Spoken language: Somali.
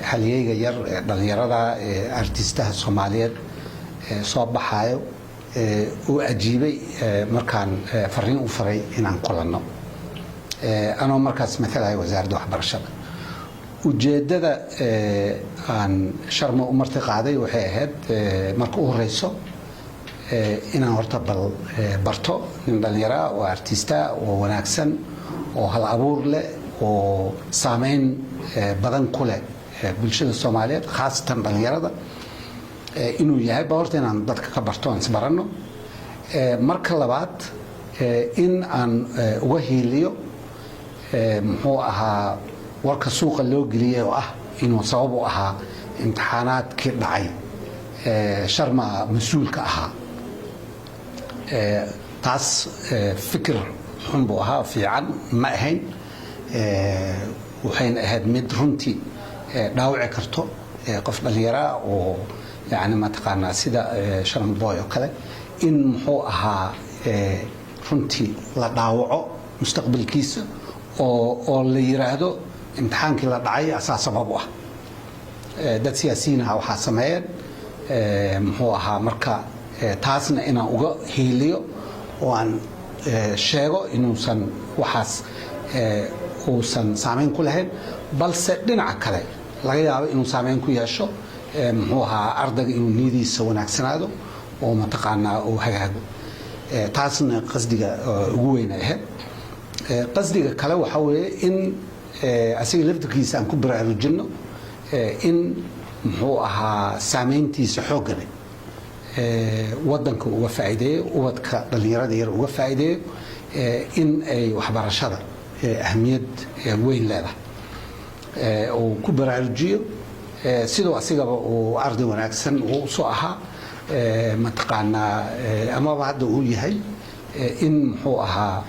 haliyeyga yar dhalinyarada artistaha Soomaaliyeed soo baxayo uu ajiibay markaan fariin u faray inaan kulanno anoo markaas matalahay wasaaradda waxbarashada ujeedada aan sharma u marti qaaday waxay ahayd marka u horeyso inaan horta barto nin dhalinyaro oo artista oo wanaagsan oo hal abuur leh oo saameyn badan ku leh bulshada Soomaaliyeed khaasatan dhalinyarada inuu yahay horta inaan dadka ka barto aan isbarano marka labaad in aan uga hiiliyo muxuu ahaa warka suuqa loo geliyay oo ah inuu sabab u ahaa imtixaanaadkii dhacay sharma mas'uulka ahaa taas fikir xun buu ahaa fiican ma ahayn waxayna ahayd mid runtii dhaawici karto qof dhalinyaro oo يعني ما تقارنا سيدا شرم بوي وكذا إن محوها رنتي لا داوعه مستقبل كيس أو اللي يرادو امتحان كلا دعي أساس سببه ده سياسيين أو حاسمين محوها مركا تاسنا إنا أوجا هيليو وان شيء إنه سن وحاس وسن سامين كلهن بل سدنا عكله لا يا إنه سامين كياشو محوها أرض إنه نيدي سوى نكسنادو وما تقعنا وهاجو تاسنا قصدي جوينا هاد قصدي كلاو حوالي إن أسير لفتك يسان كبر على الجنة إن محوها سامينتي سحوجنا ودنك وفائدة ودك لليرادير وفائدة إن أي وحبر الشر أهمية وين لا وكبر على الجيو sidoo asiga oo arday wanaagsan oo soo aha ma taqaana ama hadda uu yahay in muxuu ahaa